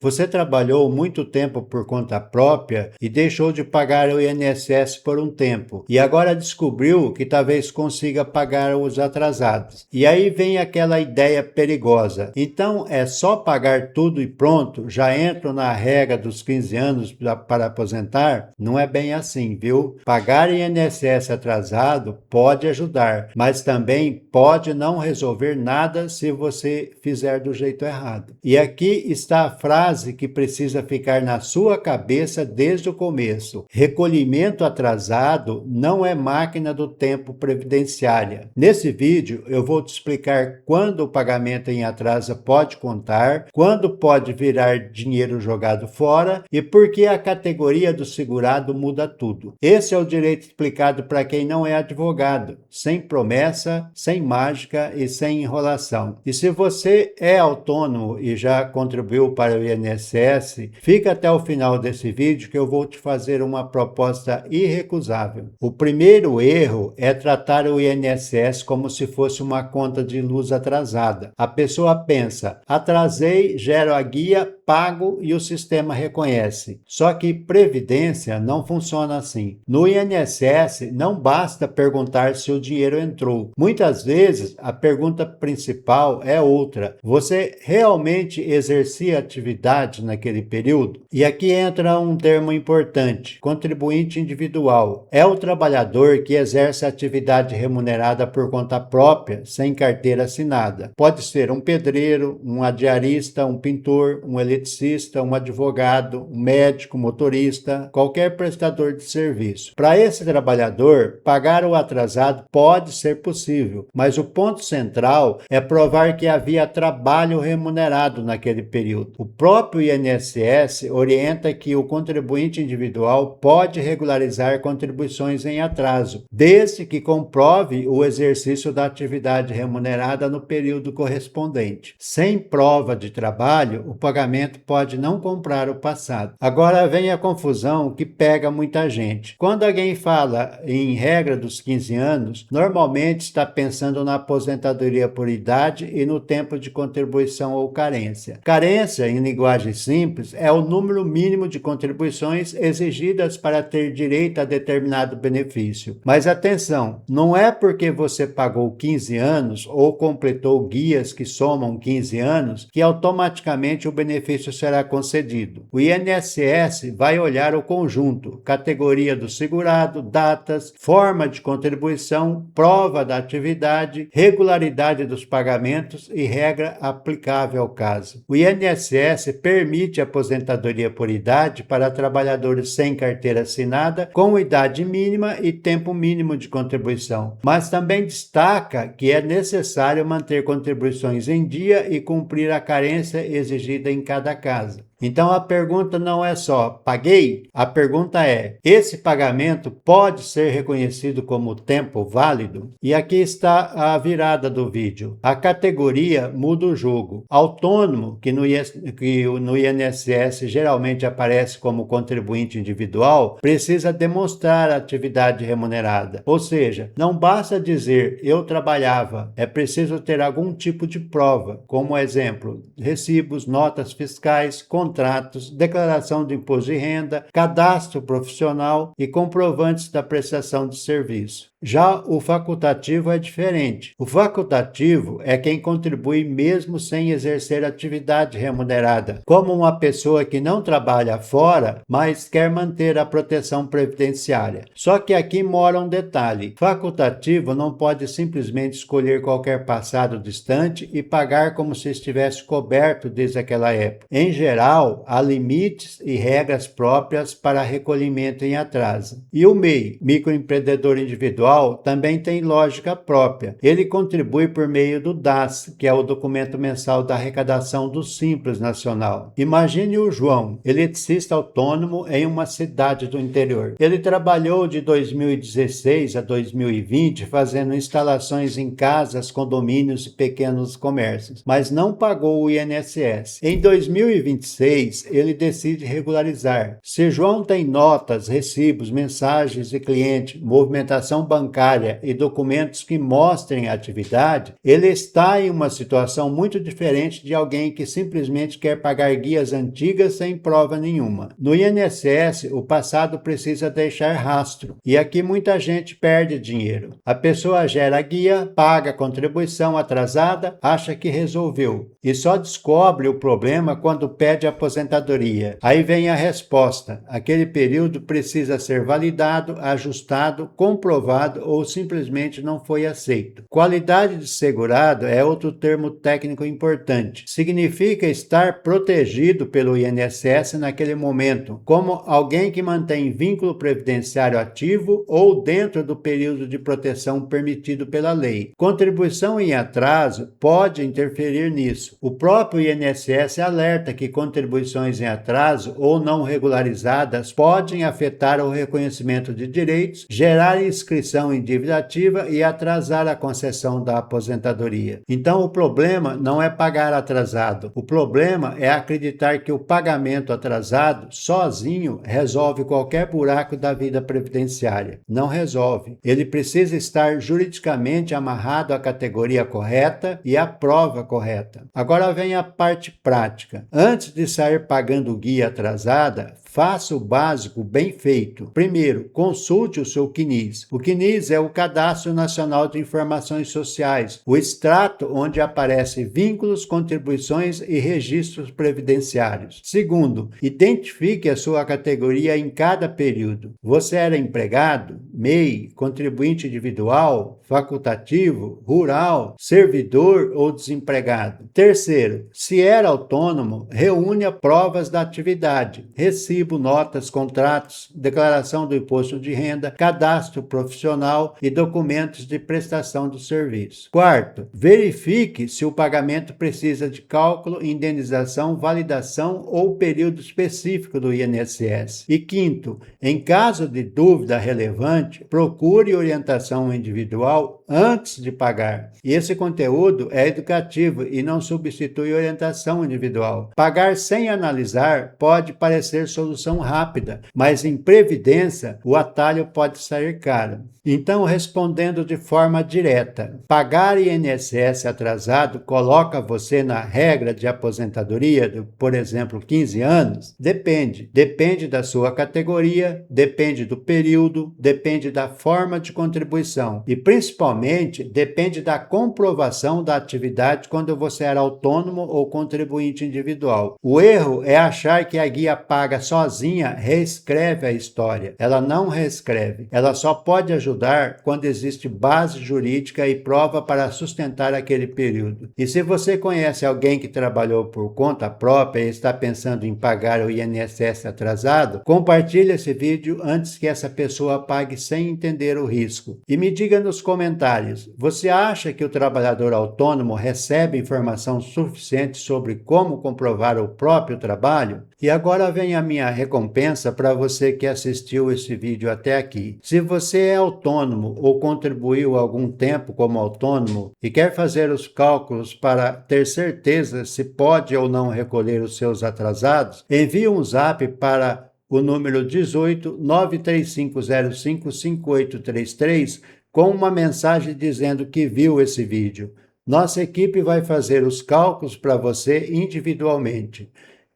Você trabalhou muito tempo por conta própria e deixou de pagar o INSS por um tempo, e agora descobriu que talvez consiga pagar os atrasados. E aí vem aquela ideia perigosa. Então é só pagar tudo e pronto, já entro na regra dos 15 anos para aposentar? Não é bem assim, viu? Pagar INSS atrasado pode ajudar, mas também pode não resolver nada se você fizer do jeito errado. E aqui está a frase que precisa ficar na sua cabeça desde o começo. Recolhimento atrasado não é máquina do tempo previdenciária. Nesse vídeo eu vou te explicar quando o pagamento em atraso pode contar, quando pode virar dinheiro jogado fora e por que a categoria do segurado muda tudo. Esse é o direito explicado para quem não é advogado, sem promessa, sem mágica e sem enrolação. E se você é autônomo e já contribuiu para o INSS, fica até o final desse vídeo que eu vou te fazer uma proposta irrecusável. O primeiro erro é tratar o INSS como se fosse uma conta de luz atrasada. A pessoa pensa, atrasei, gero a guia, pago e o sistema reconhece. Só que previdência não funciona assim. No INSS não basta perguntar se o dinheiro entrou. Muitas vezes a pergunta principal é outra. Você realmente exercia atividade naquele período? E aqui entra um termo importante: contribuinte individual. É o trabalhador que exerce atividade remunerada por conta própria, sem carteira assinada. Pode ser um pedreiro, um diarista, um pintor, um eletricista, um advogado, um médico, motorista, qualquer prestador de serviço. Para esse trabalhador, pagar o atrasado pode ser possível, mas o ponto central é provar que havia trabalho remunerado naquele período. O próprio INSS orienta que o contribuinte individual pode regularizar contribuições em atraso, desde que comprove o exercício da atividade remunerada no período correspondente. Sem prova de trabalho, o pagamento pode não comprar o passado. Agora vem a confusão que pega muita gente. Quando alguém fala em regra dos 15 anos, normalmente está pensando na aposentadoria por idade e no tempo de contribuição ou carência. Carência, em linguagem simples, é o número mínimo de contribuições exigidas para ter direito a determinado benefício. Mas atenção, não é porque você pagou 15 anos ou completou guias que somam 15 anos que automaticamente o benefício será concedido. O INSS vai olhar o conjunto, categoria do segurado, datas, forma de contribuição, prova da atividade, regularidade dos pagamentos e regra aplicável ao caso. O INSS permite aposentadoria por idade para trabalhadores sem carteira assinada, com idade mínima e tempo mínimo de contribuição, mas também destaca que é necessário manter contribuições em dia e cumprir a carência exigida em cada caso. Então a pergunta não é só paguei? A pergunta é: esse pagamento pode ser reconhecido como tempo válido? E aqui está a virada do vídeo. A categoria muda o jogo. Autônomo, que no INSS geralmente aparece como contribuinte individual, precisa demonstrar atividade remunerada. Ou seja, não basta dizer eu trabalhava, é preciso ter algum tipo de prova, como exemplo, recibos, notas fiscais, contratos, declaração de imposto de renda, cadastro profissional e comprovantes da prestação de serviço. Já o facultativo é diferente. O facultativo é quem contribui mesmo sem exercer atividade remunerada, como uma pessoa que não trabalha fora, mas quer manter a proteção previdenciária. Só que aqui mora um detalhe: facultativo não pode simplesmente escolher qualquer passado distante e pagar como se estivesse coberto desde aquela época. Em geral, há limites e regras próprias para recolhimento em atraso. E o MEI, microempreendedor individual, também tem lógica própria. Ele contribui por meio do DAS, que é o documento mensal da arrecadação do Simples Nacional. Imagine o João, eletricista autônomo em uma cidade do interior. Ele trabalhou de 2016 a 2020 fazendo instalações em casas, condomínios e pequenos comércios, mas não pagou o INSS. Em 2026, vez ele decide regularizar. Se João tem notas, recibos, mensagens de cliente, movimentação bancária e documentos que mostrem a atividade, ele está em uma situação muito diferente de alguém que simplesmente quer pagar guias antigas sem prova nenhuma. No INSS, o passado precisa deixar rastro, e aqui muita gente perde dinheiro. A pessoa gera a guia, paga a contribuição atrasada, acha que resolveu, e só descobre o problema quando pede aposentadoria. Aí vem a resposta: aquele período precisa ser validado, ajustado, comprovado ou simplesmente não foi aceito. Qualidade de segurado é outro termo técnico importante. Significa estar protegido pelo INSS naquele momento, como alguém que mantém vínculo previdenciário ativo ou dentro do período de proteção permitido pela lei. Contribuição em atraso pode interferir nisso. O próprio INSS alerta que contribuições em atraso ou não regularizadas podem afetar o reconhecimento de direitos, gerar inscrição em dívida ativa e atrasar a concessão da aposentadoria. Então, o problema não é pagar atrasado. O problema é acreditar que o pagamento atrasado sozinho resolve qualquer buraco da vida previdenciária. Não resolve. Ele precisa estar juridicamente amarrado à categoria correta e à prova correta. Agora vem a parte prática. Antes de sair pagando guia atrasada, faça o básico bem feito. Primeiro, consulte o seu CNIS. O CNIS é o Cadastro Nacional de Informações Sociais, o extrato onde aparecem vínculos, contribuições e registros previdenciários. Segundo, identifique a sua categoria em cada período. Você era empregado, MEI, contribuinte individual, facultativo, rural, servidor ou desempregado. Terceiro, se era autônomo, reúna provas da atividade, recibo, notas, contratos, declaração do imposto de renda, cadastro profissional e documentos de prestação do serviço. Quarto, verifique se o pagamento precisa de cálculo, indenização, validação ou período específico do INSS. E quinto, em caso de dúvida relevante, procure orientação individual antes de pagar. E esse conteúdo é educativo e não substitui orientação individual. Pagar sem analisar pode parecer solução rápida, mas em previdência o atalho pode sair caro. Então, respondendo de forma direta, pagar INSS atrasado coloca você na regra de aposentadoria de, por exemplo, 15 anos? Depende. Depende da sua categoria, depende do período, depende da forma de contribuição e, principalmente, depende da comprovação da atividade quando você era autônomo ou contribuinte individual. O erro é achar que a guia paga sozinha reescreve a história. Ela não reescreve. Ela só pode ajudar quando existe base jurídica e prova para sustentar aquele período. E se você conhece alguém que trabalhou por conta própria e está pensando em pagar o INSS atrasado, compartilhe esse vídeo antes que essa pessoa pague sem entender o risco. E me diga nos comentários, você acha que o trabalhador autônomo recebe informação suficiente sobre como comprovar o próprio trabalho? E agora vem a minha recompensa para você que assistiu esse vídeo até aqui. Se você é autônomo ou contribuiu algum tempo como autônomo e quer fazer os cálculos para ter certeza se pode ou não recolher os seus atrasados, envie um zap para o número 18 93505 5833 com uma mensagem dizendo que viu esse vídeo. Nossa equipe vai fazer os cálculos para você individualmente.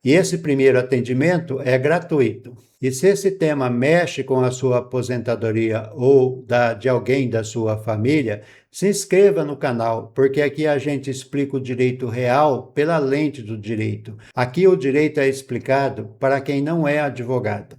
E esse primeiro atendimento é gratuito. E se esse tema mexe com a sua aposentadoria ou de alguém da sua família, se inscreva no canal, porque aqui a gente explica o direito real pela lente do direito. Aqui o direito é explicado para quem não é advogado.